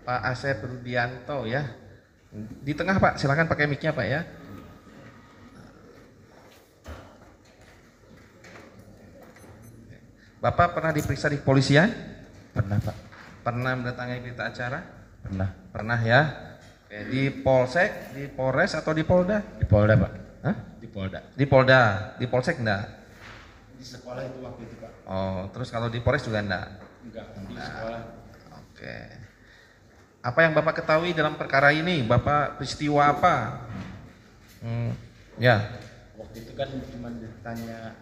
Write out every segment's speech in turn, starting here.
Pak Asep Rudianto ya. Di tengah Pak, silakan pakai mic-nya Pak ya. Bapak pernah diperiksa di kepolisian? Pernah Pak. Pernah mendatangi berita acara? Pernah. Pernah ya. Oke, di Polsek, di Polres atau di Polda? Di Polda Pak. Hah? Di Polda. Di Polda, di Polsek enggak? Di sekolah itu waktu itu Pak. Oh, terus kalau di Polres juga enggak? Enggak, di sekolah. Oke. Apa yang Bapak ketahui dalam perkara ini? Bapak peristiwa apa? Ya. Waktu itu kan cuma ditanya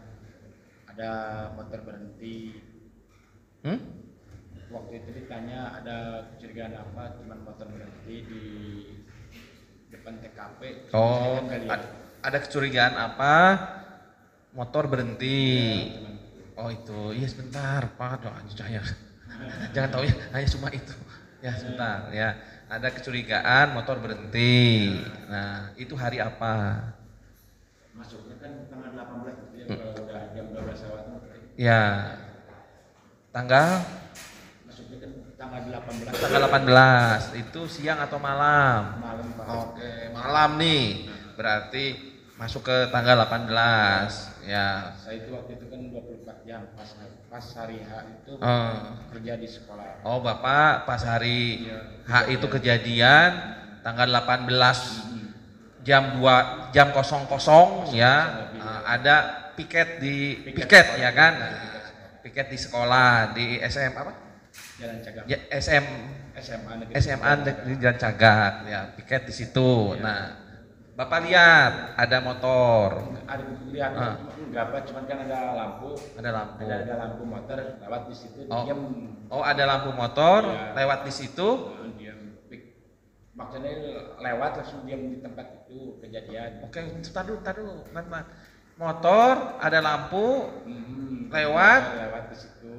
ada motor berhenti. Waktu itu ditanya ada kecurigaan apa, cuma motor berhenti di depan TKP. Oh, ada kecurigaan apa? Motor berhenti. Oh itu, iya sebentar Pak, saya jangan tahu ya, hanya cuma itu. Ya sebentar ya, ada kecurigaan motor berhenti. Nah itu hari apa? Masuknya kan tanggal 18 gitu ya, kalau udah jam 12 lewat. Ya, tanggal? Masuknya kan tanggal 18. Tanggal 18, itu siang atau malam? Malam Pak. Oke, malam nih, berarti masuk ke tanggal 18 ya. Saya itu waktu itu kan 24 jam pas hari H itu kerja di sekolah. Oh Bapak pas hari H itu kejadian tanggal 18 jam 2 jam 00 ya, ada piket piket ya kan, piket di sekolah di SM apa? Jalan Cagak. Ya, SMA Negeri Jalan Cagak ya, piket di situ. Nah Bapak lihat ada motor. Ada lihat enggak apa, cuman kan ada lampu. Ada lampu. Ada lampu motor lewat di situ. Diam. Oh ada lampu motor lewat di situ. Diam. Maksudnya lewat langsung diam di tempat itu kejadian. Oke, tar dulu. Motor ada lampu lewat di situ.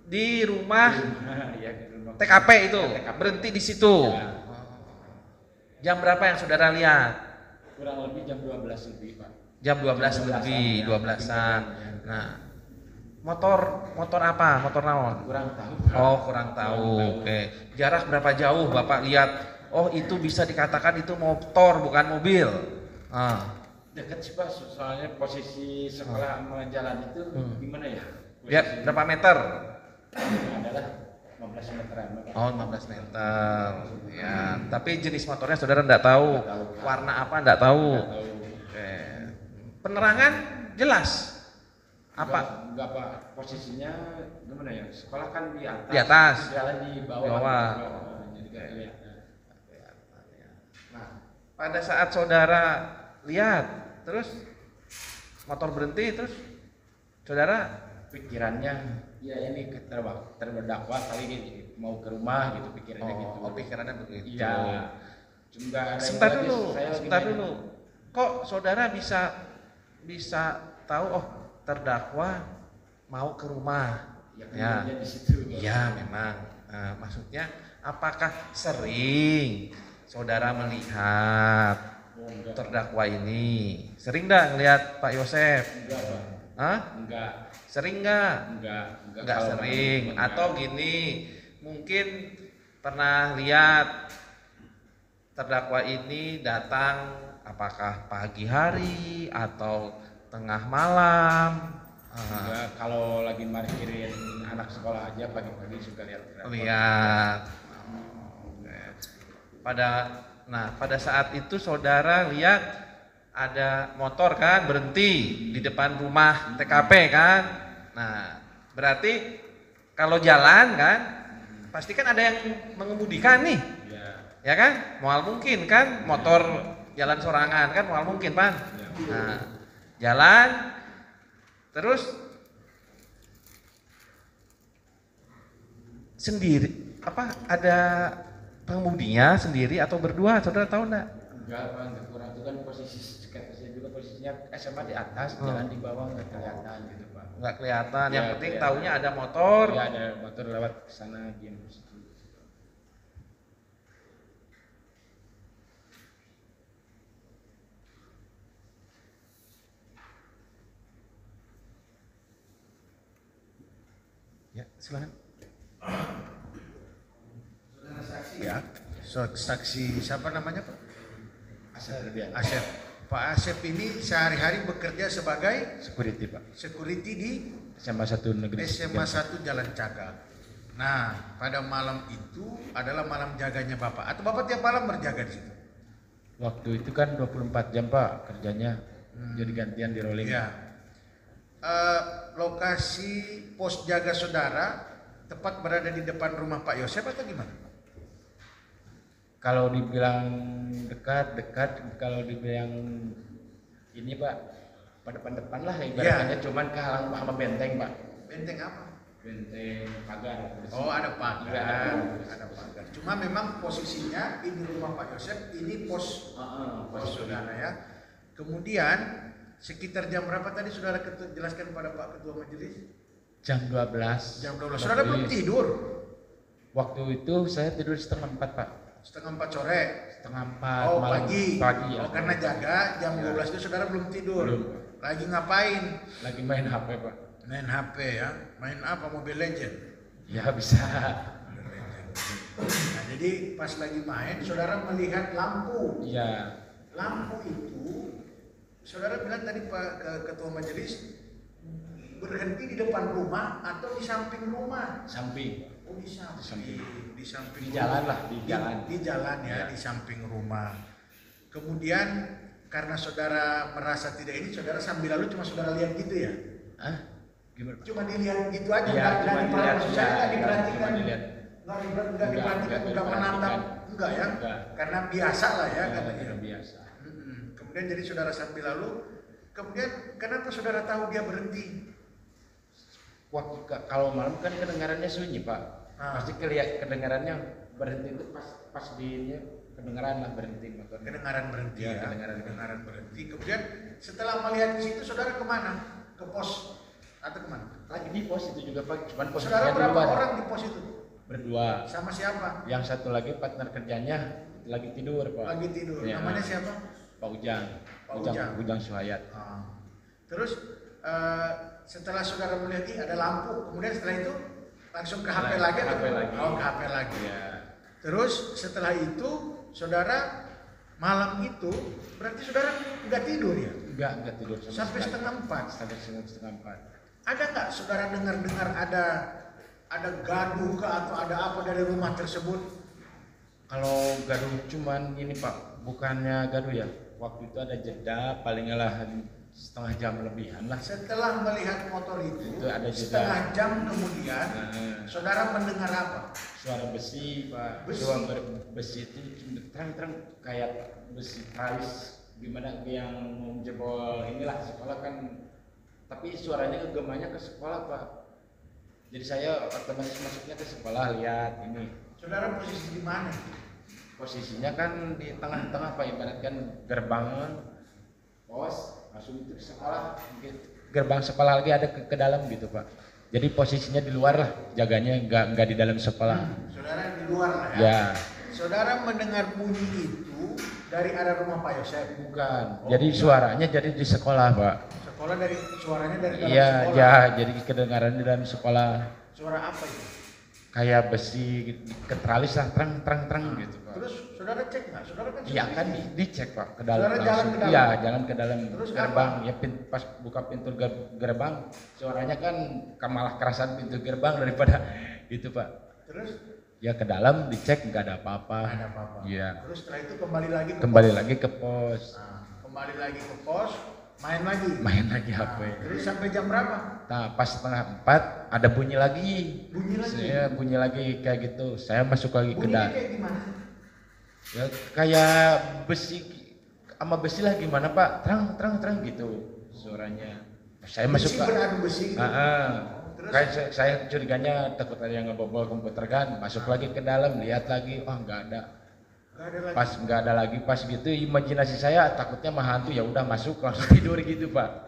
Di rumah. Iya, di rumah. TKP itu TKP. berhenti di situ. Ya. Jam berapa yang saudara lihat? Kurang lebih jam 12 lebih Pak. Jam 12 lebih, 12-an. Nah, motor apa? Motor naon? Kurang tahu. Oh, kurang tahu. Oke. Jarak berapa jauh Bapak lihat? Oh, itu bisa dikatakan itu motor bukan mobil. Dekat sih Pak, soalnya posisi sekolah sama jalan itu gimana ya? Ya, berapa meter? Adalah 15 meteran Pak. Oh, 15 meter. Ya, tapi jenis motornya saudara enggak tahu. Warna apa enggak tahu. Oke. Penerangan jelas. Apa? Enggak Pak, posisinya gimana ya? Sekolah kan di atas. Di atas. Jalan di bawah. Di bawah. Jadi enggak kelihatan. Nah, pada saat saudara lihat, terus motor berhenti, terus saudara pikirannya ya ini terdakwa kali ini mau ke rumah gitu, pikirannya gitu. Oh, pikirannya begitu. Iya. Cuma Sebentar dulu. Kok saudara bisa tahu terdakwa mau ke rumah? Ya. Di situ. Iya, memang. Maksudnya apakah sering saudara melihat terdakwa ini? Sering enggak ngelihat Pak Yosef? Enggak, Pak. Hah? Enggak. Sering enggak? Enggak sering. Atau gini, mungkin pernah lihat terdakwa ini datang apakah pagi hari atau tengah malam? Enggak, kalau lagi parkirin anak sekolah aja pagi-pagi suka lihat. Lihat. Pada saat itu saudara lihat ada motor kan berhenti di depan rumah TKP kan. Nah, berarti kalau jalan kan pasti kan ada yang mengemudikan nih. Ya kan? Mual mungkin kan motor jalan sorangan kan mual mungkin, Pan. Nah, jalan terus sendiri apa ada pengemudinya sendiri atau berdua, saudara tahu enggak? Enggak, Pak, enggak kurang itu kan saya juga posisinya SMA di atas, jalan di bawah enggak kelihatan gitu, Pak. Enggak kelihatan, yang Ya, penting ya. taunya ada motor. Ya, ada motor lewat ke sana diam di situ. Ya, silakan. Saudara saksi ya, saksi siapa namanya Pak? Asep Ferdian. Asep. Pak Asep ini sehari-hari bekerja sebagai Security Pak. security di SMA 1 Negeri. SMA 1 Jalan Cagak. Nah, pada malam itu adalah malam jaganya Bapak. Atau Bapak tiap malam berjaga di situ? Waktu itu kan 24 jam Pak kerjanya. Jadi gantian di rolling. Iya. Lokasi pos jaga saudara tepat berada di depan rumah Pak Yosep atau gimana? Kalau dibilang dekat, kalau dibilang ini Pak, pada depan lah ibaratnya, cuman kehalang sama benteng Pak. Benteng apa? Benteng pagar. Oh, ada pagar. Iya, Ada pagar. Cuma memang posisinya ini rumah Pak Yosep, ini pos pos saudara ya. Kemudian sekitar jam berapa tadi saudara jelaskan pada Pak Ketua Majelis? Jam 12. Jam 12. Saudara belum tidur? Waktu itu saya tidur setengah 4 Pak. Setengah 4 sore. Setengah 4 Oh, malam. pagi. Pagi ya. Oh, karena jaga jam Ya. 12 itu saudara belum tidur. Belum. Lagi ngapain? Lagi main HP Pak. Main HP ya. Main apa? Mobile Legend. Ya bisa. Nah, jadi pas lagi main saudara melihat lampu. Iya. Lampu itu saudara bilang tadi Pak Ketua Majelis berhenti di depan rumah atau di samping rumah? Samping. Oh, di samping. samping. Di samping. Di jalan lah, di jalan. Di jalan ya, Ya. di samping rumah. Kemudian karena saudara merasa tidak ini, saudara sambil lalu cuma saudara lihat gitu ya? Hah? Gimana Pak? Cuma dilihat gitu aja, Iya, nggak cuma diperhatikan, dilihat, maksud saya nggak ya, diperhatikan, cuma dilihat. nggak diperhatikan, nggak menatap, enggak ya? Enggak. Karena biasa lah ya, Ya, katanya. udah biasa. Kemudian jadi saudara sambil lalu, kemudian kenapa saudara tahu dia berhenti? Waktu kalau malam kan kedengarannya sunyi Pak. Pasti kedengarannya berhenti itu pas di ini kedengaran lah berhenti motor. Kedengaran berhenti Ya, ya, kedengaran berhenti. Kemudian setelah melihat di situ saudara kemana? Ke pos atau kemana? Lagi di pos itu juga Pak, cuman posisinya Saudara di berapa luar. orang di pos itu? Berdua. Sama siapa? Yang satu lagi partner kerjanya lagi tidur Pak. Lagi tidur. Ya. Namanya siapa? Pak Ujang. Pak Ujang. Ujang Suhayat. Terus setelah saudara melihat ini ada lampu, kemudian setelah itu langsung ke HP lagi atau? HP lagi. Oh, ke HP lagi. Ya. Terus setelah itu saudara malam itu berarti saudara nggak tidur ya? Enggak tidur sama Sampai sekali. setengah 4. Sampai setengah 4. Ada nggak saudara dengar ada gaduh ke atau ada apa dari rumah tersebut? Kalau gaduh cuman ini Pak, bukannya gaduh ya. Waktu itu ada jeda paling lah setengah jam lebihan lah. Setelah melihat motor itu Itu ada jeda. setengah jam kemudian saudara mendengar apa? Suara besi Pak. Besi. Suara besi itu terang-terang kayak besi tralis gimana yang mau jebol inilah sekolah kan. Tapi suaranya kegemanya ke sekolah Pak. Jadi saya otomatis masuknya ke sekolah lihat ini. Saudara posisi di mana? Posisinya kan di tengah-tengah Pak, ibaratkan gerbang pos langsung itu ke sekolah. Gerbang sekolah lagi ada ke dalam gitu Pak. Jadi posisinya di luar lah, jaganya nggak di dalam sekolah. Saudara di luar lah ya. Ya. Saudara mendengar bunyi itu dari arah rumah Pak Yosef. Bukan. Oh, Jadi bukan. suaranya jadi di sekolah Pak. Suaranya dari dalam Iya, sekolah. ya. Jadi kedengaran di dalam sekolah. Suara apa itu? Kayak besi ketralis lah, terang gitu Pak. Terus saudara cek nggak? Saudara kan Iya sudah kan ini. dicek Pak ke dalam Saudara jalan langsung. ke dalam? Iya, jalan ke dalam Terus gerbang. Ya pas buka pintu gerbang, suaranya kan malah kerasan pintu gerbang daripada itu Pak. Terus Ya ke dalam dicek nggak ada apa-apa. nggak ada apa-apa. Iya. Terus setelah itu kembali lagi ke Kembali pos. lagi ke pos, Nah, kembali lagi ke pos, main lagi. main lagi Nah, HP. terus sampai jam berapa? Nah pas setengah 4 ada bunyi lagi. Bunyi lagi. Saya bunyi lagi kayak gitu. Saya masuk lagi ke Bunyinya dalam. kayak gimana? Ya kayak besi sama besi lah gimana Pak? Terang gitu suaranya. Saya masuk Besi beradu besi. Gitu. Terus? Kayak saya curiganya takut ada yang ngebobol komputer kan. Masuk lagi ke dalam, lihat lagi, oh nggak ada. Nggak ada lagi. Pas nggak ada lagi, pas gitu imajinasi saya takutnya mah hantu, ya udah masuk langsung tidur gitu Pak.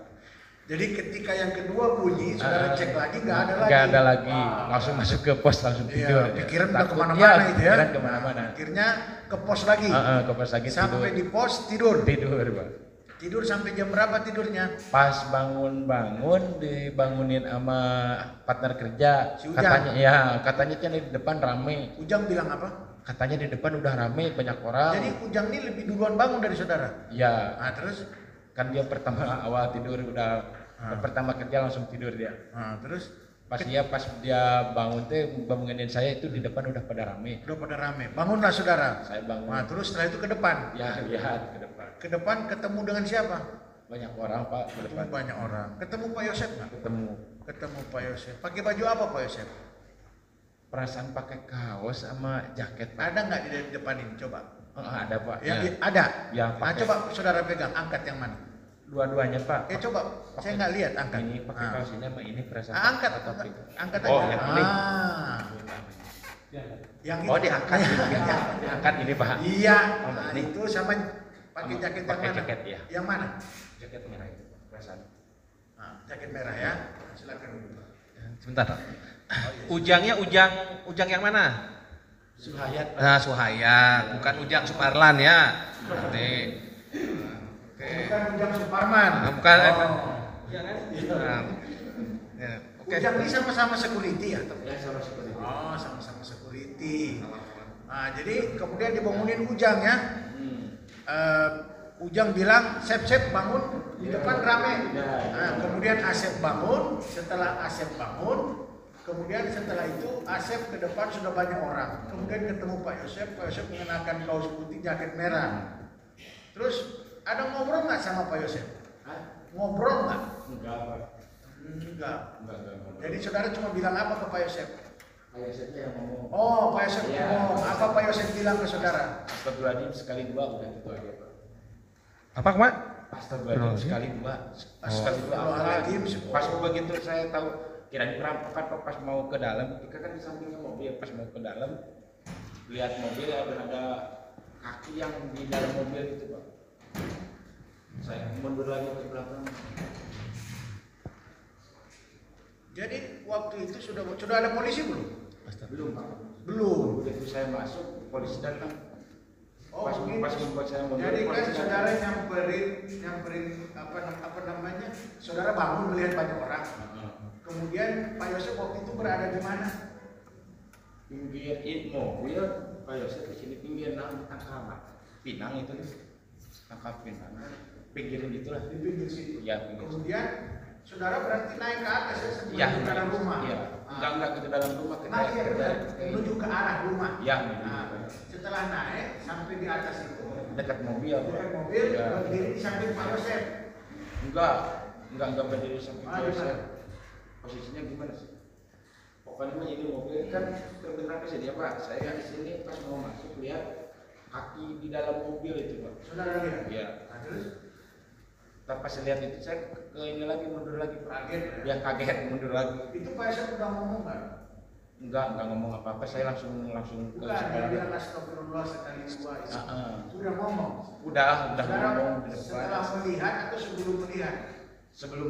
Jadi ketika yang kedua bunyi, saudara cek lagi nggak ada lagi. Nggak ada lagi, Wah. langsung masuk ke pos langsung Iya, tidur. pikiran udah Takut, kemana-mana ya, itu ya. pikiran kemana-mana. Akhirnya ke pos lagi. Ke pos lagi Sampai tidur. di pos tidur. Tidur Pak. Tidur sampai jam berapa tidurnya? Pas bangun dibangunin sama partner kerja. Si Ujang? Katanya kan di depan rame. Ujang bilang apa? katanya di depan udah rame banyak orang. Jadi Ujang ini lebih duluan bangun dari saudara. Ya, Nah, terus kan dia pertama awal tidur udah pertama kerja langsung tidur dia. Terus Pas dia bangun teh bangunin saya itu di depan udah pada rame. udah pada rame. Bangunlah saudara. Saya bangun. Nah, terus setelah itu ke depan. Ya lihat ke depan. Ke depan ketemu dengan siapa? Banyak orang Pak ke Ketemu depan. banyak orang. Ketemu Pak Yosef nggak? Ketemu. Ketemu Pak Yosef. Pakai baju apa Pak Yosef? Perasaan pakai kaos sama jaket Pak. Ada nggak di depan ini? Coba. Ada Pak. Ya, Ya. ada. Ya, Nah, pakai. coba saudara pegang. Angkat yang mana? Dua-duanya Pak. Coba. Saya nggak lihat. Angkat. Ini pakai Ah. kaos ini sama ini perasaan. Angkat. atau apa itu? Angkat Oh, aja. yang ini. Yang Oh itu. diangkat, diangkat ini Pak. Iya. Oh, Nah, ini. itu sama pakai Sama jaket yang pakai mana? jaket, ya. Yang mana? Jaket merah itu perasaan. Nah, jaket merah ya. Silakan. Sebentar. Oh, iya. Ujangnya Ujang yang mana? Suhayat. Nah, Suhayat, bukan Ujang Suparlan ya. Nanti. Oke. Bukan Ujang Suparman. Nah, bukan. Oh. Iya kan? Nah, ya, oke. Ujang ini sama-sama security ya? Ya sama seperti itu. Oh, sama-sama security. Nah, jadi kemudian dibangunin Ujang ya. Ujang bilang, Sep bangun, di depan rame. Nah, kemudian Asep bangun, setelah Asep bangun, kemudian setelah itu Asep ke depan sudah banyak orang. Kemudian ketemu Pak Yosef mengenakan kaos putih, jaket merah. Terus ada ngobrol nggak sama Pak Yosef? Ngobrol nggak? Enggak Pak. Enggak. Enggak. Jadi saudara cuma bilang apa ke Pak Yosef? Kayak saya yang ngomong. Oh, Pak Yosef Iya. ngomong. Apa Pak Yosef bilang ke saudara? Astagfirullahaladzim sekali dua udah gitu aja Pak. Apa, Mak? Astagfirullahaladzim sekali dua. Sekali dua apa? Astagfirullahaladzim. Pas begitu saya tahu kirain perampokan Pak, pas mau ke dalam, kita kan di sampingnya mobil, pas mau ke dalam lihat mobil ada kaki yang di dalam mobil itu Pak. Saya mundur lagi ke belakang. Jadi waktu itu sudah ada polisi belum? Belum Pak. Belum. Begitu saya masuk, polisi datang. Oh, pas begitu. membuat saya mundur. Jadi kan polisi saudara datang. nyamperin apa namanya? Saudara bangun melihat banyak orang. Kemudian Pak Yosef waktu itu berada di mana? Pinggir mobil Pak Yosef di sini pinggir tangkap Pinang itu nih, tangkap Pinang, pinggirin gitulah. Di pinggir situ. Ya pinggir. Kemudian saudara berarti naik ke atas ya sebelum Ya, ke dalam rumah. Iya. Enggak ke dalam rumah ke Nah, iya benar. Menuju ke arah rumah. Ya, Nah, setelah naik sampai di atas itu, dekat mobil. dekat mobil Ya. berdiri di samping Pak Yosef. Enggak berdiri samping Ah, Pak di mana? Yosef. Posisinya gimana sih? Pokoknya ini mobil kan kebetulan kesini Pak. Saya di sini pas mau masuk lihat kaki di dalam mobil itu Pak. Saudara lihat? Iya. Nah, terus Pas lihat itu saya ke ini lagi mundur lagi Pak. kaget. Ya kaget mundur lagi. Itu Pak Yosef udah ngomong nggak? Enggak ngomong apa-apa. Saya langsung ke Bukan, dia sekolah. bilang astagfirullah sekali dua itu. Ah, Sudah ngomong. Udah Saudara ngomong di setelah depan. melihat atau sebelum melihat? Sebelum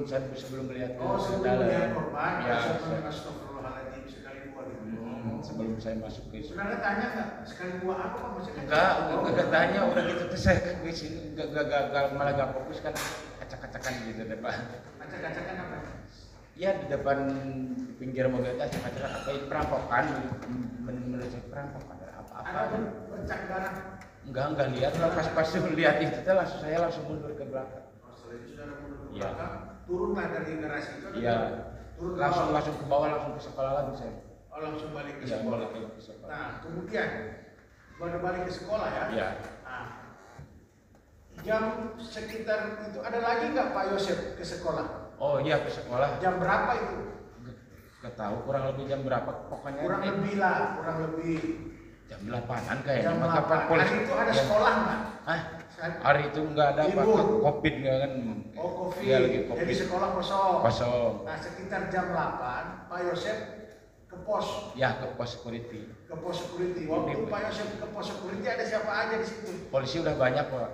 melihat Oh, ke sebelum dalam. melihat korban, Ya, Yosef bilang astagfirullahaladzim sekali dua gitu. sebelum saya masuk ke situ. Saudara tanya nggak sekali dua apa Pak? Maksudnya Enggak tanya udah gitu terus saya ke sini enggak malah gak fokus kan acak-acakan gitu deh Pak. acak-acakan apa? Ya di depan pinggir mobil itu acak-acakan apa ini perampokan menurut saya perampokan apa Ada bercak darah. enggak lihat lah pas lihat itu saya langsung mundur ke belakang. Oh, setelah itu saudara mundur ke Iya. belakang, turunlah dari garasi itu. Iya. Turun ke Langsung bawah. ke bawah langsung ke sekolah lagi saya. Oh, langsung balik ke Iya, sekolah. balik ke sekolah. Nah, kemudian baru balik ke sekolah ya. Iya. Nah, jam sekitar itu ada lagi nggak Pak Yosef ke sekolah? Oh iya ke sekolah. Jam berapa itu? Gak tahu kurang lebih jam berapa pokoknya Kurang lebih lah, kurang lebih jam 8-an kayaknya. jam Maka 8. polisi Hari itu ada ya. sekolah nggak? Hah? Hari itu nggak ada apa Libur. Covid nggak kan? Oh, COVID. Iya lagi Jadi Covid. sekolah kosong. Kosong. Nah, sekitar jam 8, Pak Yosef ke pos Ya ke pos security. security. Waktu Ini, Pak Yosef ke pos security ada siapa aja di situ? Polisi udah banyak Pak.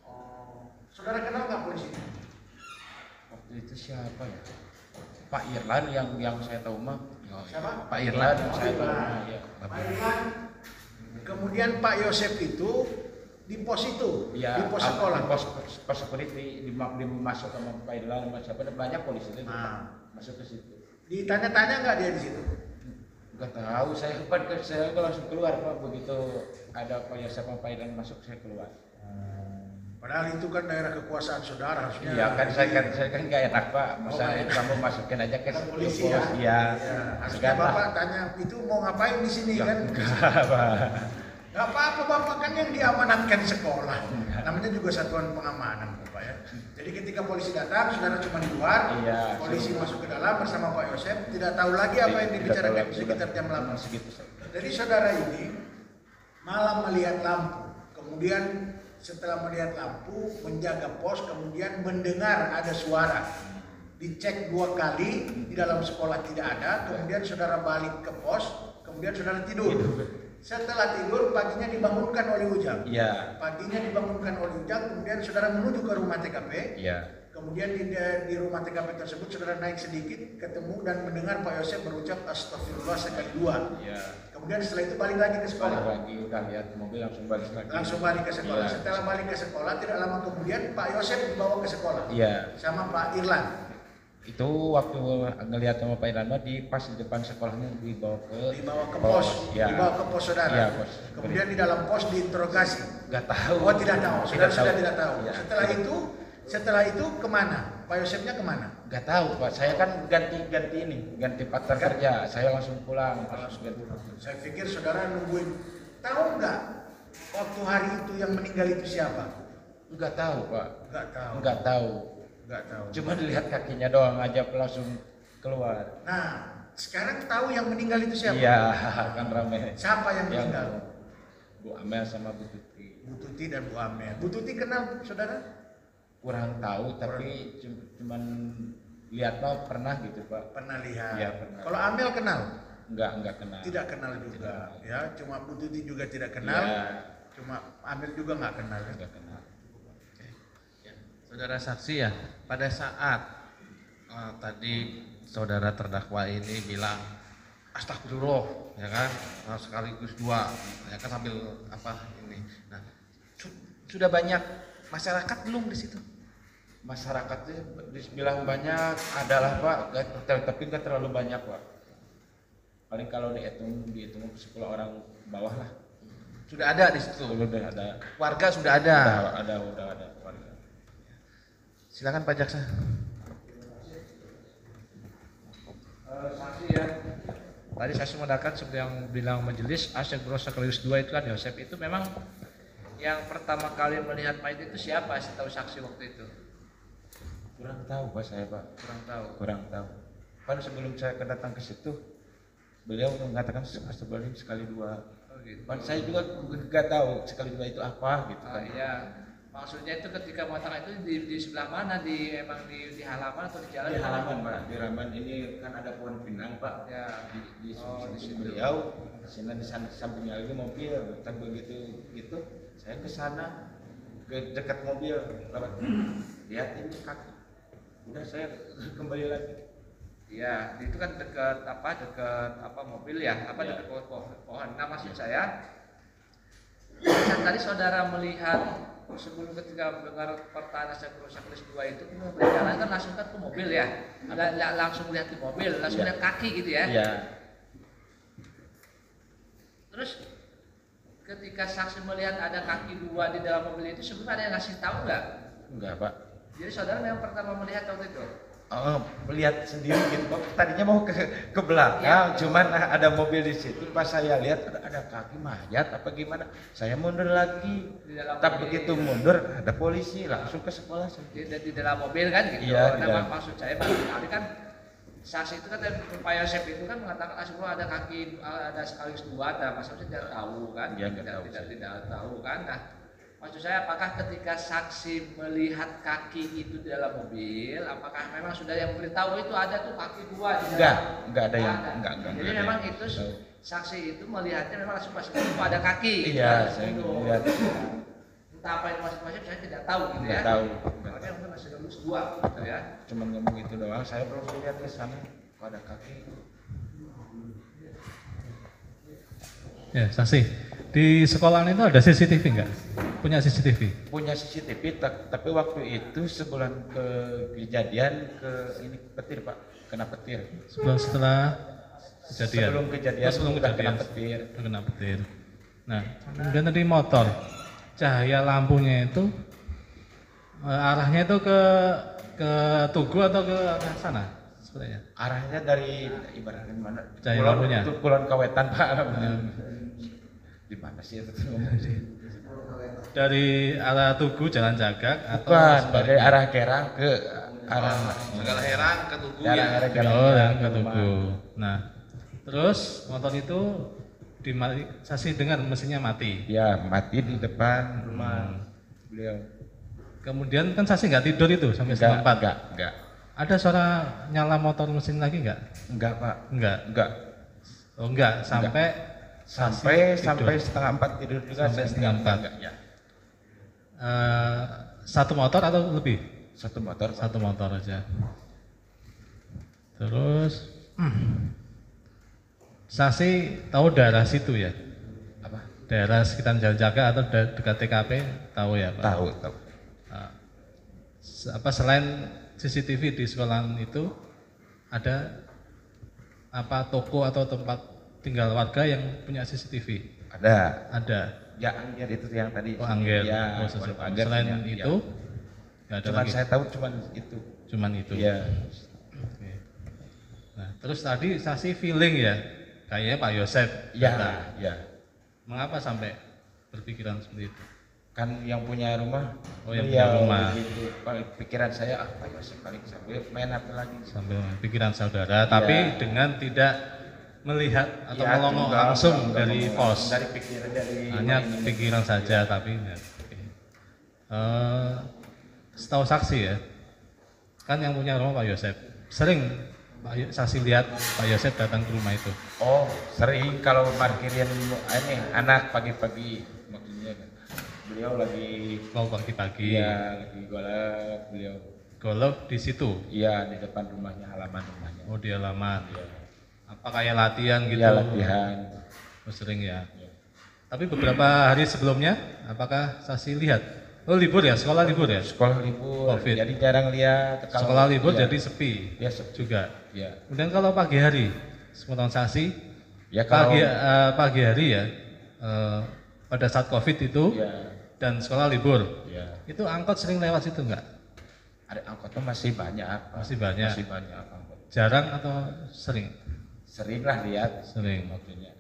Oh, saudara kenal nggak polisi? Waktu itu siapa ya? Pak Irlan yang saya tahu mah. Siapa? Pak Irlan yang Oh, saya tahu Irlan. mah. Ya. Pak Irlan. Kemudian Pak Yosef itu di pos itu, Ya, di pos sekolah. Di pos security dimasuk sama Pak Irlan sama siapa ada banyak polisi itu Nah. masuk ke situ. Ditanya-tanya nggak dia di situ? Gak tahu, saya langsung keluar Pak, begitu ada Pak Yosep sama Pak Irlan masuk saya keluar. Padahal itu kan daerah kekuasaan saudara harusnya. Iya kan saya kan gak enak Pak, masa kamu masukin aja ke polisi ya. Iya. Harusnya Bapak tanya itu mau ngapain di sini kan? Enggak Pak. Gak apa-apa Bapak kan yang diamanatkan sekolah. Namanya juga satuan pengamanan Bapak ya. Jadi ketika polisi datang, saudara cuma di luar, Iya, polisi masuk ke dalam bersama Pak Yosep, tidak tahu lagi apa yang dibicarakan sekitar jam 8 segitu. Jadi saudara ini malam melihat lampu, kemudian setelah melihat lampu menjaga pos, kemudian mendengar ada suara. Dicek 2 kali, di dalam sekolah tidak ada, kemudian saudara balik ke pos, kemudian saudara tidur. Setelah tidur paginya dibangunkan oleh Ujang. Iya. Paginya dibangunkan oleh Ujang, kemudian saudara menuju ke rumah TKP. Iya. Kemudian di rumah TKP tersebut saudara naik sedikit, ketemu dan mendengar Pak Yosep berucap astagfirullah sekali 2. Iya. Kemudian setelah itu balik lagi ke sekolah. Balik lagi udah lihat mobil langsung balik lagi. Langsung balik ke sekolah. Iya. Setelah balik ke sekolah, tidak lama kemudian Pak Yosep dibawa ke sekolah. Iya. Sama Pak Irlan. Itu waktu ngelihat sama Pak Irlan di pas di depan sekolahnya dibawa ke pos. Ya. Dibawa ke pos saudara. Iya, pos. Kemudian di dalam pos diinterogasi. Nggak tahu. Oh tidak tahu. Saudara sudah tidak tahu. Ya. Setelah itu kemana? Pak Yosepnya kemana? Nggak tahu Pak. Saya kan ganti partner kerja. Saya langsung pulang. Saya pikir saudara nungguin. Tahu nggak waktu hari itu yang meninggal itu siapa? Nggak tahu Pak. Nggak tahu. Cuma dilihat kakinya doang aja langsung keluar. Nah, sekarang tahu yang meninggal itu siapa? Iya, kan ramai. Siapa yang meninggal? Bu Amel sama Bu Tuti. Bu Tuti dan Bu Amel. Bu Tuti kenal saudara? Kurang tahu, tapi cuman lihat Pak, pernah gitu Pak. Pernah lihat. Iya, pernah. Kalau Amel kenal? Enggak kenal. Tidak kenal juga. Ya, cuma Bu Tuti juga tidak kenal. Ya. Cuma Amel juga nggak kenal. Enggak kenal. Saudara saksi ya, pada saat tadi saudara terdakwa ini bilang astagfirullah, ya kan, sekaligus 2, ya kan sambil apa ini. Nah, sudah banyak masyarakat belum di situ? Masyarakatnya dibilang banyak adalah Pak, tapi nggak terlalu banyak Pak. Paling kalau dihitung 10 orang bawah lah. Sudah ada di situ. Sudah ada. Warga sudah ada. Udah ada warga. Silakan Pak Jaksa. Saksi ya. Tadi saksi mengatakan seperti yang bilang majelis Asyik sekaligus 2 itu kan Yosep itu memang yang pertama kali melihat mayat itu siapa setahu saksi waktu itu? Kurang tahu Pak saya Pak. Kurang tahu. Kan sebelum saya datang ke situ beliau mengatakan sebelum sekali 2. Oh gitu. Kan saya juga nggak tahu sekali 2 itu apa gitu kan. Iya. Maksudnya itu ketika mengatakan itu di sebelah mana, emang di halaman atau di jalan? Di halaman Pak, di halaman ini kan ada pohon pinang Pak. Ya. Di situ. Beliau di sampingnya lagi mobil, kan begitu gitu. Saya ke sana ke dekat mobil, lihat ini kaki. Udah saya kembali lagi. Iya, itu kan dekat mobil ya, dekat pohon. Nah maksud saya tadi saudara melihat sebelum ketika mendengar pertanyaan saya kerusak list 2 itu berjalan kan langsung kan ke mobil ya, langsung lihat di mobil, langsung lihat kaki gitu ya. Iya. Terus ketika saksi melihat ada kaki 2 di dalam mobil itu sebelumnya ada yang ngasih tahu nggak? Enggak Pak. Jadi saudara memang pertama melihat waktu itu? Melihat sendiri gitu Pak. Tadinya mau ke belakang, cuman ada mobil di situ. Pas saya lihat ada kaki mayat apa gimana, saya mundur lagi. Tapi begitu mundur ada polisi langsung ke sekolah. Di dalam mobil kan gitu. Iya, Nah, maksud saya barangkali kan saksi itu kan Pak Yosep itu kan mengatakan ada kaki ada sekaligus 2, maksudnya tidak tahu kan? Iya, tidak tahu kan? Nah, maksud saya apakah ketika saksi melihat kaki itu di dalam mobil, apakah memang sudah yang memberitahu itu ada tuh kaki 2 di dalam? Enggak ada yang enggak. Jadi memang itu saksi itu melihatnya memang langsung pas itu ada kaki. Iya, saya melihat. Entah apa itu masing-masing saya tidak tahu gitu ya. Enggak tahu. Makanya mungkin masih lulus 2 gitu ya. Cuman ngomong itu doang, saya belum lihat ke sana kok ada kaki. Ya, saksi. Di sekolahan itu ada CCTV enggak? Punya CCTV? Punya CCTV, tapi waktu itu sebulan ke kejadian ke ini petir Pak, kena petir. Setelah kejadian. Sebelum kejadian, sebelum udah kejadian. kena petir. Udah kena petir. Nah, kemudian tadi motor, cahaya lampunya itu arahnya itu ke Tugu atau ke arah sana sebenarnya? Arahnya dari ibaratnya mana? Cahaya lampunya. Itu Kulon Kawetan Pak. Di mana sih itu? Dari arah Tugu Jalan Jagak atau Bukan, dari sebaliknya? arah Kerang ke arah Segala Herang ke Tugu Daerah ya. Herang Kerang. Oh, yang ke Ke rumah. Tugu. Nah, terus motor itu saksi dengar mesinnya mati. Ya, mati di depan rumah beliau. Kemudian kan saksi nggak tidur itu sampai setengah 4. Enggak. Ada suara nyala motor mesin lagi nggak? Enggak, Pak. Enggak. Enggak. Oh enggak, sampai Sampai tidur. setengah 4 tidur juga. Sampai setengah 4. Enggak, ya. Satu motor atau lebih? Satu motor, Pak. Satu motor aja. Terus saksi tahu daerah situ ya? Apa? Daerah sekitar Jalan Jaga atau dekat TKP tahu ya Pak? Tahu. Nah, selain CCTV di sekolah itu ada apa toko atau tempat tinggal warga yang punya CCTV? Ada. Ada. Ya, Angger itu yang tadi. Oh, Angger. Ya, Oh, sesuatu. Pondok Angger Selain punya, itu ya. nggak ada Cuman lagi. saya tahu cuman itu. Cuman itu. Iya. Oke. Nah, terus tadi saksi feeling ya, kayaknya Pak Yosef. Ya, datang. ya. Mengapa sampai berpikiran seperti itu? Kan yang punya rumah. Oh, yang beliau, punya rumah. Gitu. Paling pikiran saya Pak Yosef paling sampai main apa lagi. Sambil pikiran saudara, tapi Ya. dengan tidak melihat atau Ya, melongok enggak, langsung enggak dari ngomong. pos. Dari pikiran dari Hanya ini. pikiran saja, tapi ya. Oke. Setahu saksi ya, kan yang punya rumah Pak Yosef. Sering saksi lihat Pak Yosef datang ke rumah itu. Oh, sering kalau parkirin ini anak pagi-pagi maksudnya kan. Beliau lagi Mau pagi-pagi. lagi golek beliau. Golf di situ. Iya, di depan rumahnya, halaman rumahnya. Oh, di halaman. Iya. Apa kayak latihan gitu? Iya, latihan. Oh, sering ya. Iya. Tapi beberapa hari sebelumnya, apakah saksi lihat? Oh, libur ya, sekolah libur ya? Sekolah libur, Covid. jadi jarang lihat. Kalau- Sekolah libur iya. jadi sepi Iya, sepi. juga. Iya. Kemudian kalau pagi hari, sepotong saksi, Ya kalau pagi hari ya, pada saat COVID itu Iya. dan sekolah libur, Iya. itu angkot sering lewat situ enggak? Ada angkotnya masih banyak. Pak. Masih banyak. Masih banyak angkot. Jarang atau sering? Sering lah lihat. Sering. Maksudnya.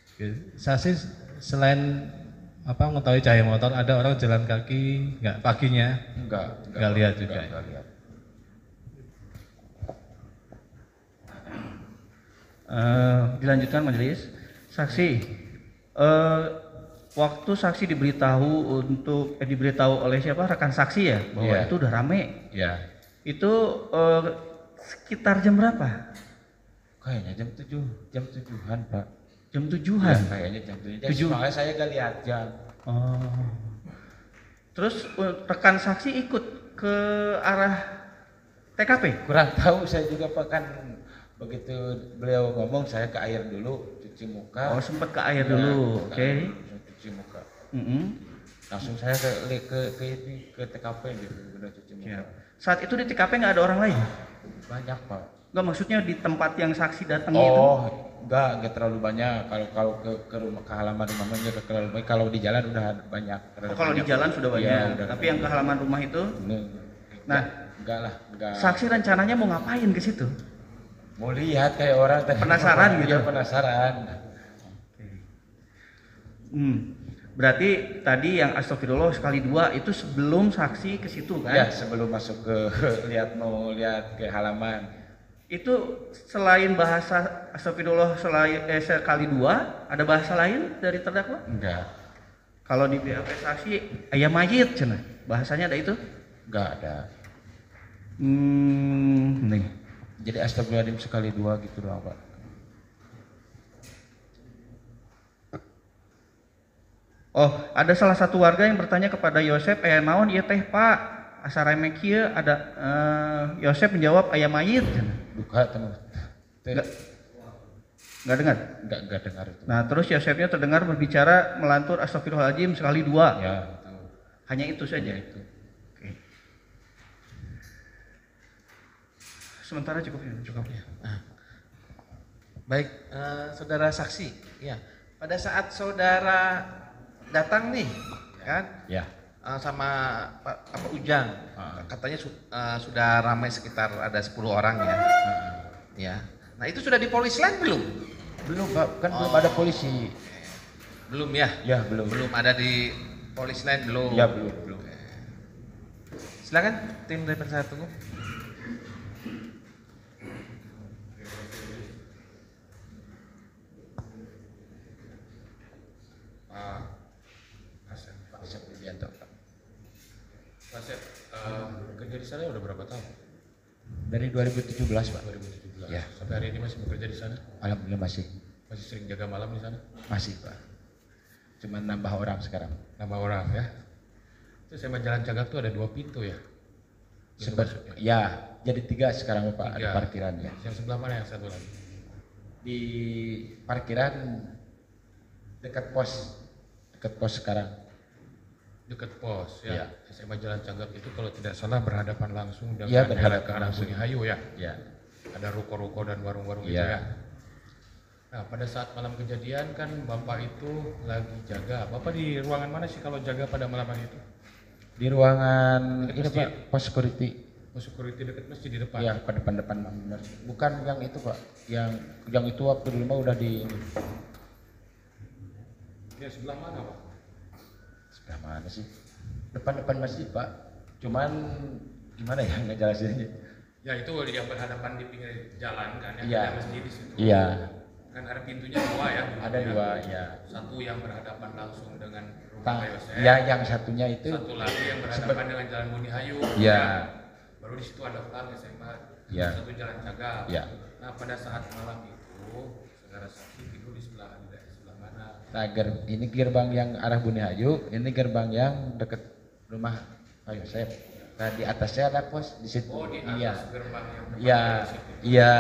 Oke. Saksi selain apa mengetahui cahaya motor, ada orang jalan kaki enggak paginya? Nggak lihat juga ya? Enggak lihat. Dilanjutkan majelis. Saksi, waktu saksi diberitahu oleh siapa rekan saksi ya bahwa Iya. itu udah rame. Ya. Itu sekitar jam berapa? Kayaknya jam 7-an, Pak. Jam Ya, 7-an. kayaknya jam 7. Tujuh. Soalnya saya gak lihat jam. Oh. Terus rekan saksi ikut ke arah TKP? Kurang tahu saya juga Pak, kan begitu beliau ngomong saya ke air dulu cuci muka. Oh, sempat ke air Ya, dulu. ke Oke. air, langsung cuci muka. Mm-mm. Langsung saya ke TKP gitu, udah cuci muka. Siap. Saat itu di TKP nggak ada orang lain? Banyak Pak. Nggak, maksudnya di tempat yang saksi datangi itu? Oh, enggak terlalu banyak. Kalau ke rumah, ke halaman rumahnya ke terlalu banyak. Kalau di jalan udah banyak. Oh, kalau di jalan sudah banyak. Iya, udah Tapi yang ke halaman rumah itu, Nah, enggak lah, enggak. saksi rencananya mau ngapain ke situ? Mau lihat kayak orang tadi. Penasaran gitu? Iya, penasaran. Berarti tadi yang astagfirullah sekali dua itu sebelum saksi ke situ kan? Ya, sebelum masuk ke mau lihat ke halaman. Itu selain bahasa astagfirullah sekali dua, ada bahasa lain dari terdakwa? Enggak. Kalau di BAP saksi ayam mayit cenah. Bahasanya ada itu? Enggak ada. Nih. Jadi astagfirullahaladzim sekali dua gitu doang, Pak. Oh, ada salah satu warga yang bertanya kepada Yosef, naon ieu teh Pak? Asa reme kieu ada Yosef menjawab ayam mayit. Buka teman. Enggak dengar. Enggak dengar itu. Nah, terus Yosefnya terdengar berbicara melantur astagfirullahaladzim sekali dua. Ya, itu. Hanya itu saja. Itu. Oke. Sementara cukup ya. Baik, saudara saksi, ya. Pada saat saudara datang nih, kan, Ya. sama Pak Ujang, katanya sudah ramai sekitar ada 10 orang ya. Ya. Nah itu sudah di polis lain belum? Belum Pak, kan belum ada polisi. Belum ya? Ya belum. Belum ada di polis lain belum? Ya belum. Silakan tim dari saya tunggu. Asep Widianto Pak. Pak Asep, kerja di sana udah berapa tahun? Dari 2017 Pak. 2017. Ya. Sampai hari ini masih bekerja di sana? Alhamdulillah masih. Masih sering jaga malam di sana? Masih Pak. Cuma nambah orang sekarang. Nambah orang ya? Itu saya jalan Cagak tuh ada 2 pintu ya? Pintu masuknya. Ya, jadi 3 sekarang Pak, ada 3. parkiran ya. Yang sebelah mana yang satu lagi? Di parkiran dekat pos sekarang. Dekat pos ya. Ya. SMA Jalan Cagak itu kalau tidak salah berhadapan langsung dengan Ya, berhadapan ke arah langsung. Bunihayu ya? Ya. Ada ruko-ruko dan warung-warung itu Ya. ya? Nah pada saat malam kejadian kan Bapak itu lagi jaga. Bapak di ruangan mana sih kalau jaga pada malam hari itu? Di ruangan Dekat ini masjid. Pak, pos security. Oh, security dekat masjid di depan? Ya, pada depan benar. Bukan yang itu Pak, yang itu waktu di rumah udah di ini. Ya sebelah mana Pak? Sebelah mana sih? Depan masjid Pak. Cuman gimana ya ngejelasinnya? Ya itu yang berhadapan di pinggir jalan kan ya, Iya. ada masjid di situ. Iya. Kan ada pintunya 2 ya. Ada 2 ya. Satu yang berhadapan langsung dengan rumah Pak, Pak Yosef. ya yang satunya itu Satu lagi yang berhadapan dengan Jalan Bunihayu. Ya. Baru di situ ada Flang SMA. Ya. Satu Jalan Cagak. Ya. Nah pada saat malam itu saudara saksi tidur di sebelah mana? Nah, ini gerbang yang arah Bunihayu, ini gerbang yang dekat rumah Pak Yosef. Nah, di atasnya ada pos di situ. Oh di atas Iya. gerbang yang depan Iya, dari situ. iya,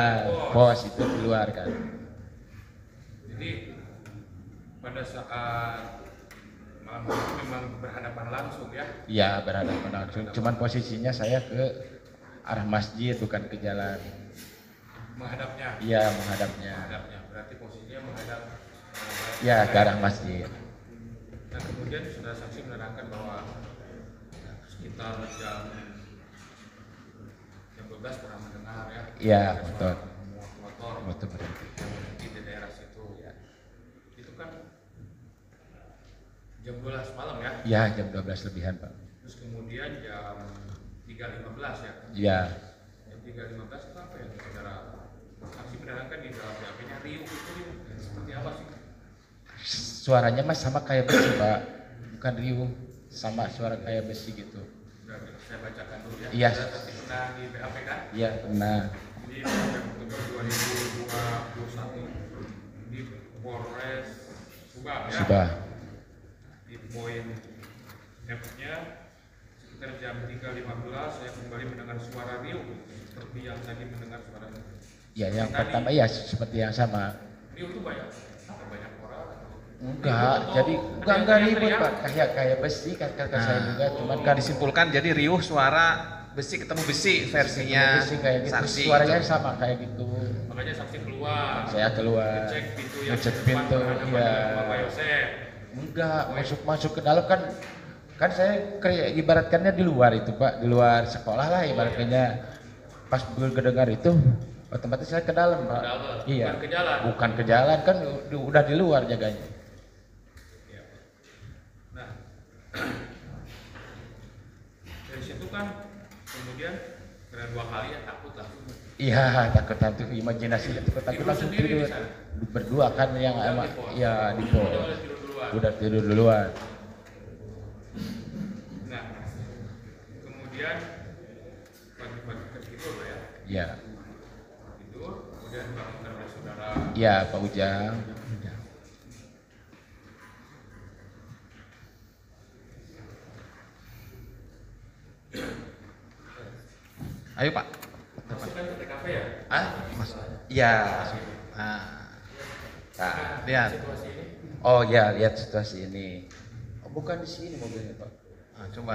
pos itu keluar kan. Jadi pada saat malam itu memang berhadapan langsung ya. Iya, berhadapan langsung. Cuman posisinya saya ke arah masjid bukan ke jalan. Menghadapnya. Iya, menghadapnya. Menghadapnya. Berarti posisinya menghadap Ya, ke arah masjid. Nah kemudian saudara saksi menerangkan bahwa sekitar jam 12 pernah mendengar ya. Iya, ada motor. suara motor Motor berhenti. yang berhenti di daerah situ. Itu kan jam 12 malam ya. Ya, jam 12 lebihan, Pak. Terus kemudian jam 3.15 ya. Iya. Jam 3.15 itu apa ya saudara saksi menerangkan di dalam BAP-nya riuh itu seperti apa sih? Suaranya mas sama kayak besi, Pak. Bukan riuh, sama suara kayak besi gitu. Sudah saya bacakan dulu ya. Iya. Saudara saksi pernah di BAP kan? Iya, pernah. Di Oktober 2021 di Polres Subang ya. Subah. Di poin F-nya sekitar jam 3.15 saya kembali mendengar suara riuh seperti yang tadi mendengar suara Ya, yang tadi, pertama ya seperti yang sama. riuh itu banyak apa banyak orang atau Enggak, Ribut jadi atau enggak ada yang ribut, teriak? Pak. Kayak besi kata saya juga, cuman Kan kan disimpulkan jadi riuh suara besi ketemu besi versinya besi kayak gitu. saksi. Suaranya gitu. sama kayak gitu. makanya saksi keluar Saya keluar, ngecek pintu yang ngecek di depan pintu, berhadapan iya. dengan Bapak Yosef. Enggak, masuk ke dalam kan saya kayak ibaratkannya di luar itu, Pak, di luar sekolah lah ibaratnya. Pas kedengar itu otomatis saya ke dalam, Pak. Dalam, Iya. bukan ke jalan. Bukan ke jalan kan udah di luar jaganya. Ya. Nah, dari situ kan kemudian kena 2 kali ya takut lah. Iya, takut hantu imajinasi, takut Ibu langsung sendiri tidur. di sana? Berdua kan yang Udah emang di pos. ya di Udah pos. tidur duluan. Udah tidur duluan. Nah, kemudian pagi-pagi tertidur lah ya. Iya. Tidur, kemudian bangun oleh saudara. Iya, Pak Ujang. Ayo Pak. Masukkan ke TKP ya. Ah, Mas. Iya. Nah. Nah, lihat. Situasi ini. Oh ya, lihat situasi ini. Oh, bukan di sini mobilnya, Pak. Nah, coba.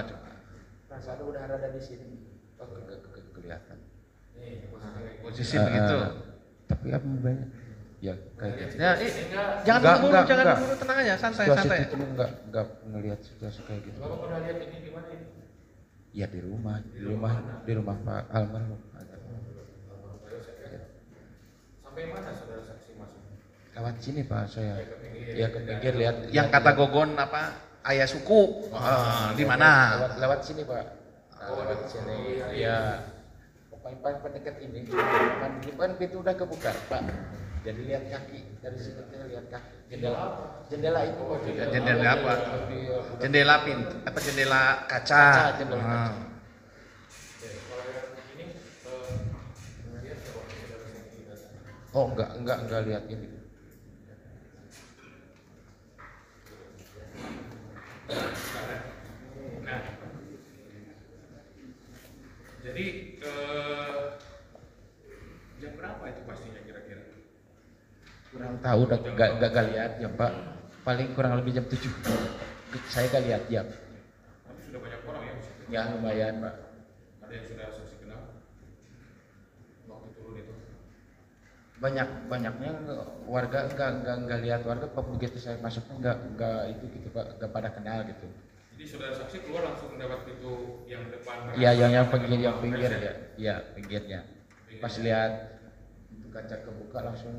Rasanya udah ada di sini. Oh, kelihatan. Nih, posisi kayak gini. Posisi begitu. Tapi apa mobilnya? Ya kayak gitu. Ya, jangan Enggak, buru-buru, enggak, jangan enggak. buru-buru, tenang aja, santai, Situasi santai. itu enggak ngelihat situasi kayak gitu. Bapak pernah lihat ini di mana ini? Ya di rumah Pak almarhum. Sampai mana saudara saksi masuk? Lewat sini Pak saya. Ya ke pinggir lihat Yang kata Gogon apa? Ayah suku. Di mana? lewat sini Pak. Lewat sini. Ya. Pokoknya paling dekat ini. Kan pintu udah kebuka Pak. Jadi lihat kaki dari sini kita lihat kaki. Jendela itu. Jendela apa? Jendela pintu apa jendela kaca? Jendela kaca. Oh enggak lihat ini. Nah, jadi jam berapa itu pastinya kira-kira? Kurang tahu udah enggak lihat ya Pak. Paling kurang lebih jam 7. Saya enggak lihat jam. Tapi sudah banyak orang ya di situ. Ya lumayan Pak. Ada yang sudah saksi kenal waktu turun itu. Banyaknya warga enggak lihat warga Pak, begitu saya masuknya enggak itu gitu Pak, enggak pada kenal gitu. Jadi saudara saksi keluar langsung mendapat pintu yang depan. Iya yang pinggir ya. Iya pinggirnya. Pas lihat itu kaca kebuka langsung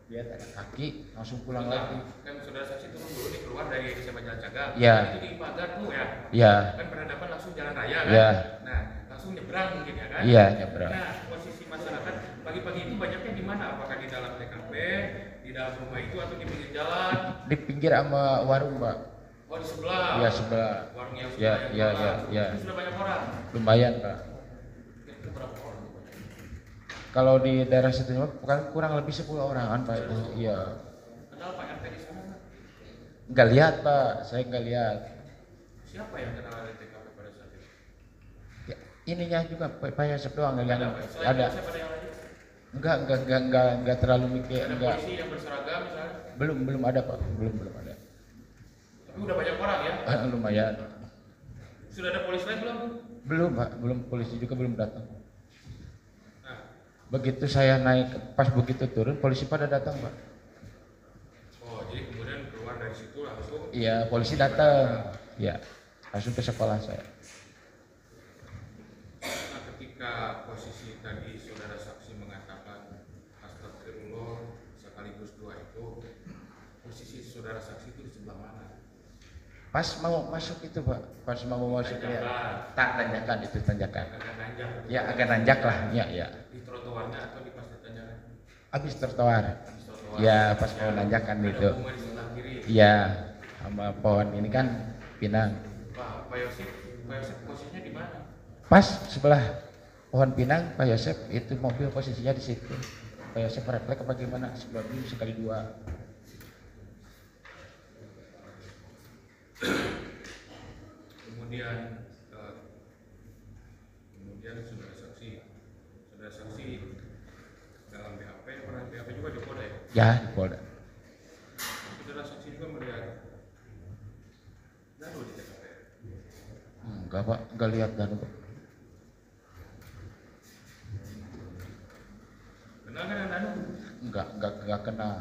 lihat ada kaki langsung pulang lagi. Kan saudara saksi turun dulu nih keluar dari SMA Jalan Cagak. Iya. Itu di pagar tuh ya. Iya. Kan berhadapan langsung jalan raya kan. Iya. Nah langsung nyebrang mungkin ya kan. Iya nyebrang. Nah posisi masyarakat pagi-pagi itu banyaknya di mana? Apakah di dalam TKP, di dalam rumah itu atau di pinggir jalan? Di pinggir sama warung Pak. Oh di sebelah. Iya sebelah. Warung yang Iya sebelah iya yang iya jualan. iya. Itu sudah banyak orang. Lumayan Pak. Itu berapa orang? Kalau di daerah situ bukan kurang lebih 10 orangan Pak itu. Iya. Kenal Pak RT di sana nggak? Enggak lihat Pak, saya enggak lihat. Siapa yang kenal di TKP pada saat itu? Ya, ininya juga Pak Yosep doang yang Pak? Selain ada. Yosep, ada yang lain? Enggak terlalu mikir Ada enggak. polisi yang berseragam misalnya? Belum ada Pak, belum ada. Tapi udah banyak orang ya? Lumayan. Sudah ada polisi lain belum? Belum Pak, belum polisi juga belum datang. Nah, Begitu saya naik, pas begitu turun polisi pada datang Pak. oh jadi kemudian keluar dari situ langsung. Iya polisi datang. Ya langsung ke sekolah saya. Nah, ketika posisi tadi saudara saksi mengatakan astagfirullah sekaligus doa itu, posisi saudara saksi itu di sebelah mana? Pas mau masuk itu Pak, pas mau masuk ya. Tanjakan itu tanjakan. Agak nanjak. Ya agak nanjak lah, ya. Di trotoarnya atau di pas tanjakan? Habis trotoar. Di trotoar. Ya pas mau nanjakan Ada itu. bunga di sebelah kiri. Iya, sama pohon ini kan pinang. Pak Yosep posisinya di mana? Pas sebelah pohon pinang Pak Yosep itu mobil posisinya di situ. Pak Yosep refleks apa gimana? Sebelum sekali dua. Kemudian saudara saksi dalam BAP pernah BAP juga di Polda ya? Ya di Polda. Saudara saksi juga melihat Danu di TKP. Enggak Pak, enggak lihat Danu Pak. Kenal kan yang Danu? Enggak kenal.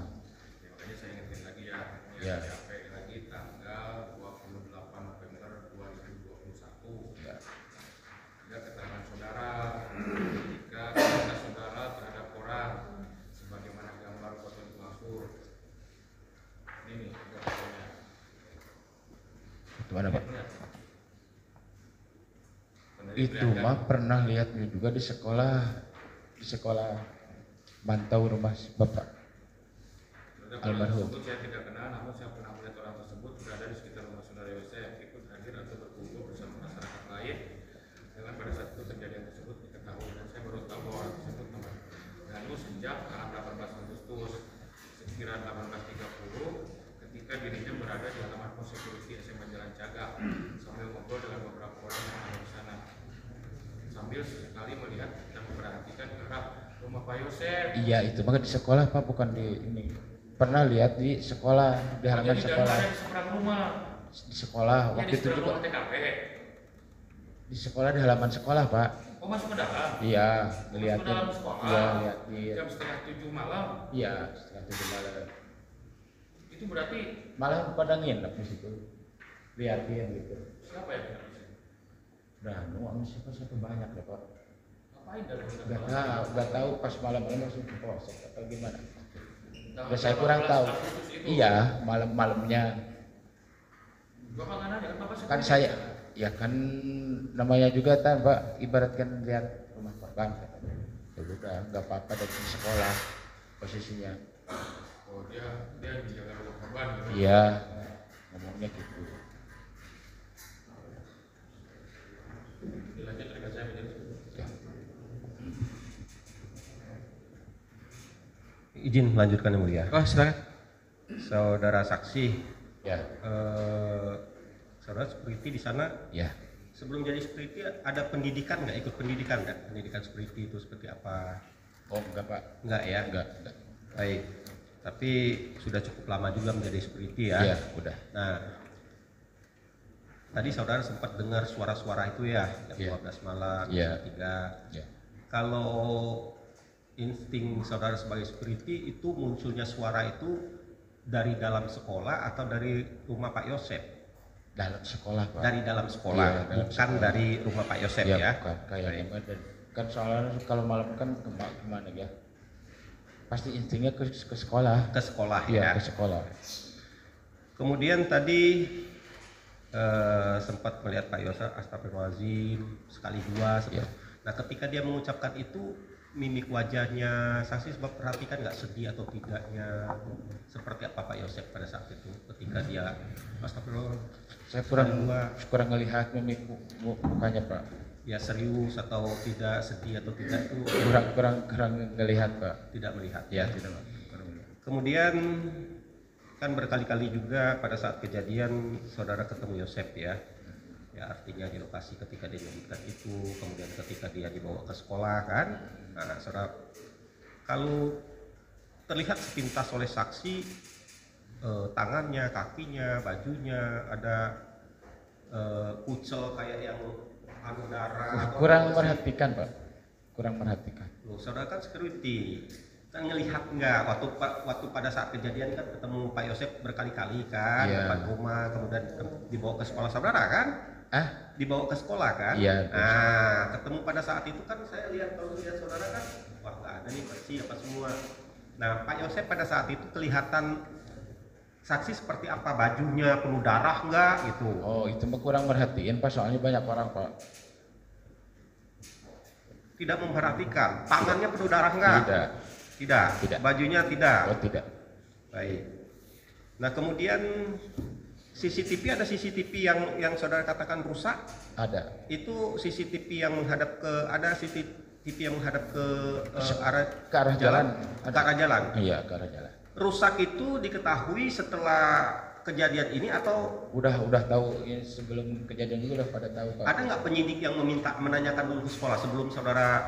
Ya, makanya saya ingetin lagi ya. Ya. BAP lagi tanggal 28 November 2021. Ya. Ada keterangan saudara ketika keterangan saudara terhadap orang sebagaimana gambar foto dimaksud. Ini nih fotonya. Itu mana Pak? Pernah Itu diperlihatkan? mah pernah lihat juga di sekolah mantau rumah Bapak. Terhadap Almarhum. orang tersebut saya tidak kenal, namun saya pernah melihat orang tersebut berada di sekitar rumah saudara Yosef yang ikut hadir atau berkumpul bersama masyarakat lain. Dengan pada saat itu kejadian tersebut diketahui dan saya baru tahu bahwa orang tersebut nama Danu sejak tanggal 18 Agustus sekira 18.30 ketika dirinya berada di halaman pos security SMA Jalan Cagak sambil ngobrol dengan beberapa orang yang ada di sana sambil sesekali melihat dan memperhatikan ke arah rumah Pak Yosef. Iya itu mah di sekolah Pak, bukan di ini. Pernah lihat di sekolah, di halaman Jadi Danu sekolah. ada di seberang rumah. Di sekolah Ya, waktu di itu seberang juga rumah TKP. di sekolah, di halaman sekolah Pak. Oh Oh masuk ke dalam? Iya, Masuk ke ngeliatin. dalam sekolah? Iya, lihat di. Jam setengah 7 malam? Iya, setengah 7 malam. Itu berarti Malah pada nginep di situ. Liatin gitu. siapa yang kena di sini? Nah, nuang siapa banyak ya Pak. Ngapain dari Gak tahu pas malam-malam langsung ke polsek atau gimana. Nah, Ya, saya kurang tahu. Agustus itu. Iya, malam-malamnya Bapak nggak nanya, kan Bapak kan security? saya, ya kan namanya juga kan Pak, ibaratkan lihat rumah korban. Ya udah, nggak apa-apa dari sekolah posisinya. Oh dia menjaga rumah korban gitu. Iya, ngomongnya gitu. Dilanjut rekan saya menjadi Ya. Izin melanjutkan yang mulia. Oh silakan. Saudara saksi, Ya, saudara security di sana ya. sebelum jadi security ada pendidikan nggak? Ikut pendidikan nggak? Pendidikan security itu seperti apa? Oh enggak Pak, Nggak ya? enggak. Baik. Tapi sudah cukup lama juga menjadi security ya. Iya, udah. Nah, tadi saudara sempat dengar suara-suara itu ya, jam Iya. 12 malam, Iya. jam 3. Ya. Kalau insting saudara sebagai security itu munculnya suara itu dari dalam sekolah atau dari rumah Pak Yosep? Dalam sekolah Pak. Dari dalam sekolah, Iya, dalam bukan sekolah. dari rumah Pak Yosep Iya, ya? bukan kayaknya mah kan soalnya kalau malam kan kemana ya? Pasti instingnya ke sekolah. Ke sekolah Iya, ya. ke sekolah. Kemudian tadi sempat melihat Pak Yosep astagfirullahaladzim sekali dua. Iya. Nah ketika dia mengucapkan itu mimik wajahnya saksi sebab perhatikan nggak sedih atau tidaknya seperti apa Pak Yosep pada saat itu ketika dia astagfirullah Saya sekali dua, kurang ngelihat mimik mukanya Pak. ya serius atau tidak sedih atau tidak itu Kurang ngelihat Pak. tidak melihat Ya, tidak Pak. Kurang ngelihat. Kemudian kan berkali-kali juga pada saat kejadian saudara ketemu Yosep ya artinya di lokasi ketika dia menyebutkan itu, kemudian ketika dia dibawa ke sekolah kan. Nah saudara, kalau terlihat sepintas oleh saksi tangannya, kakinya, bajunya ada kucel kayak yang anu darah atau Kurang apa sih? merhatikan Pak. Kurang merhatikan. Loh, saudara kan security, kan ngelihat nggak waktu pada saat kejadian kan ketemu Pak Yosep berkali-kali kan Iya. depan rumah, kemudian dibawa ke sekolah saudara kan? Dibawa ke sekolah kan? Iya. Nah, ketemu pada saat itu kan saya lihat kalau lihat saudara kan, wah nggak ada nih bersih apa semua. Nah, Pak Yosep pada saat itu kelihatan saksi seperti apa, bajunya penuh darah nggak gitu? Oh, itu mah kurang merhatiin Pak, soalnya banyak orang Pak. Tidak memperhatikan, tangannya penuh darah nggak? Tidak. Tidak. Bajunya tidak. Oh, tidak. Baik. Nah kemudian CCTV, ada CCTV yang saudara katakan rusak. Ada. Itu CCTV yang menghadap ke, ada CCTV yang menghadap ke Ke arah jalan. Ke arah jalan. Iya, ke arah jalan. Rusak itu diketahui setelah kejadian ini atau Udah tahu ya, sebelum kejadian itu udah pada tahu Pak. ada nggak penyidik yang menanyakan dulu ke sekolah sebelum saudara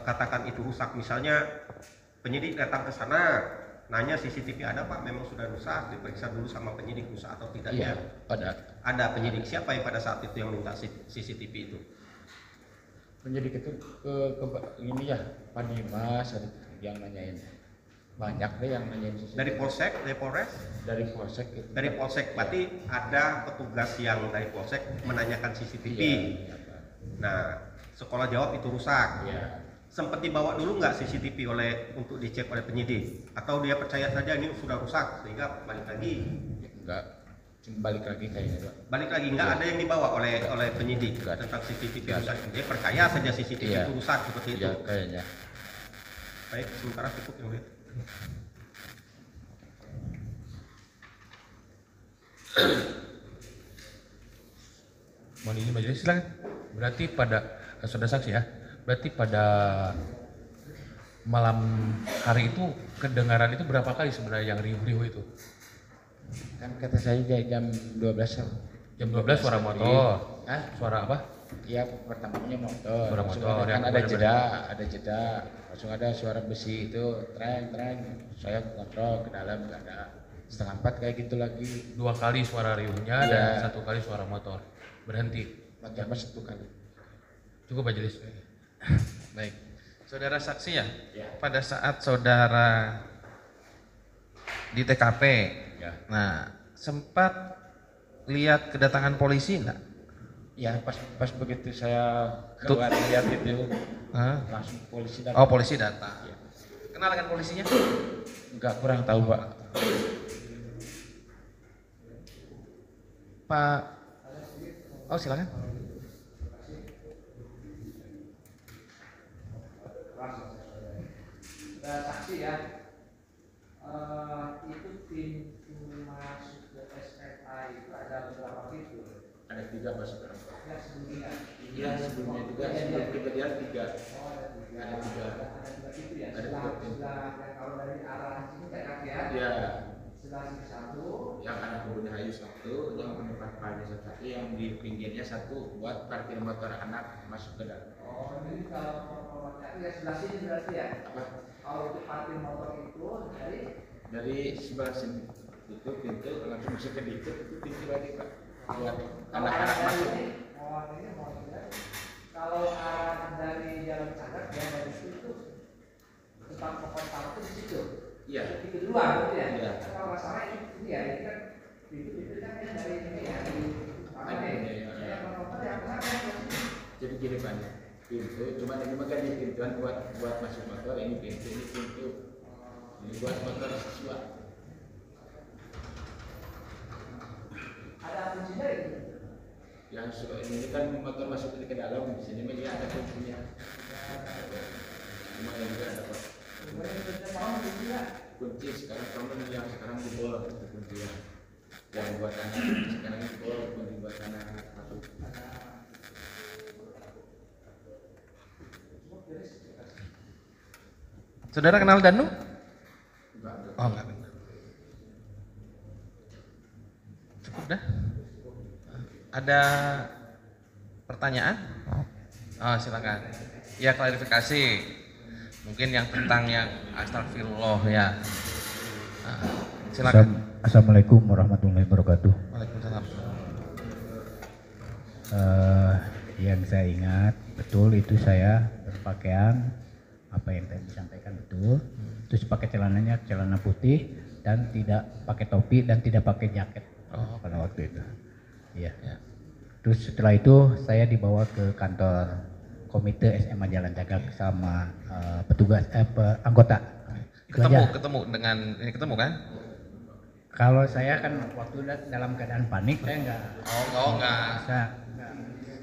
katakan itu rusak? Misalnya penyidik datang ke sana, nanya CCTV ada Pak, memang sudah rusak, diperiksa dulu sama penyidik rusak atau tidaknya. Iya, ada. Ada penyidik, siapa yang pada saat itu yang minta CCTV itu? Penyidik itu ke ini ya, Pak Dimas ada yang nanyain. Banyak deh yang nanyain CCTV. Dari Polsek, dari Polres? Dari Polsek itu. Dari Polsek, berarti ada petugas yang dari Polsek menanyakan CCTV. Iya, Pak. Nah, sekolah jawab itu rusak. Iya. Sempat dibawa dulu nggak CCTV untuk dicek oleh penyidik? Atau dia percaya saja ini sudah rusak sehingga balik lagi? Enggak, cuma balik lagi kayaknya Pak. Balik lagi, nggak ada yang dibawa oleh penyidik Nggak ada. tentang CCTV Nggak rusak. Dia percaya saja CCTV Iya. itu rusak seperti itu. Iya, kayaknya. Baik, sementara cukup yang lihat. Mohon izin majelis, silakan. Berarti pada saudara saksi ya, berarti pada malam hari itu kedengaran itu berapa kali sebenarnya yang riuh-riuh itu? Kan kata saya jam 12 Jam 12 suara motor. Hah? Suara apa? Iya, pertamanya motor. Suara Langsung motor, ada, kan yang ada kemudian jeda. Langsung ada suara besi itu, treng. Saya kontrol ke dalam, nggak ada. 3:30 kayak gitu lagi. 2 kali suara riuhnya Iya. dan 1 kali suara motor. Berhenti. Macam 1 kali. Cukup majelis. Baik. Saudara saksi ya? Ya. Pada saat saudara di TKP, Ya. nah sempat lihat kedatangan polisi enggak? Ya pas begitu saya keluar lihat itu Hah? langsung polisi datang. Oh, polisi datang. Ya. Kenal dengan polisinya? Enggak, kurang tahu Pak. Pak. Oh, silakan. Saksi ya, itu pintu masuk ke SMA itu ada beberapa pintu. Ada 3 Pak sekarang. Ya sebelumnya. Iya sebelumnya juga sebelum kejadian 3. Ada 3. Ada 3 pintu ya. Ada 3 pintu. Sebelah kalau dari arah sini TKP ya. Iya. Sebelah sini 1. Yang ada kebun hayu 1, yang penumpang pagi 1, yang di pinggirnya 1 buat parkir motor anak masuk ke dalam. Oh, ini kalau motornya ya sebelah sini berarti ya. Apa? Kalau untuk parkir motor itu Dari sebelah sini itu pintu langsung bisa ke itu pintu lagi Pak. Buat anak-anak masuk. Kalau arah dari Jalan Cagat ya dari situ tempat pokok parkir di situ. Iya. Itu luar gitu ya. Iya. Kalau masalah ini ya ini kan itu kan dari ini ya di mana ya? Jadi gini Pak, pintu cuma ini mah kan di pintuan buat masuk motor, ini pintu ini buat motor siswa. Ada kuncinya itu. Yang suka ini kan motor masuk ke dalam, di sini mah dia ada kuncinya. Cuma yang juga ada Pak. Kunci sekarang kamu yang sekarang jebol itu kunci yang buat anak sekarang jebol kunci buat anak masuk. Saudara kenal Danu? Enggak. Oh, enggak kenal. Cukup dah. Ada pertanyaan? Oh, silakan. Ya, klarifikasi. Mungkin yang tentang yang astagfirullah ya. Nah, silakan. Assalamualaikum warahmatullahi wabarakatuh. Waalaikumsalam. Yang saya ingat betul itu saya berpakaian apa yang tadi disampaikan betul. Terus pakai celananya celana putih dan tidak pakai topi dan tidak pakai jaket pada waktu itu. Iya. Ya. Terus setelah itu saya dibawa ke kantor komite SMA Jalan Cagak sama petugas anggota. Ketemu dengan ini ketemu kan? Kalau saya kan waktu dalam keadaan panik saya enggak. Saya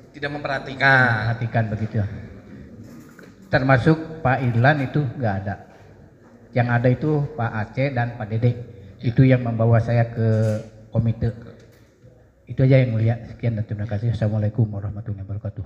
tidak memperhatikan. Begitu. Termasuk Pak Irlan itu enggak ada. Yang ada itu Pak Aceh dan Pak Dede. Itu yang membawa saya ke komite. Itu aja yang mulia. Sekian dan terima kasih. Assalamualaikum warahmatullahi wabarakatuh.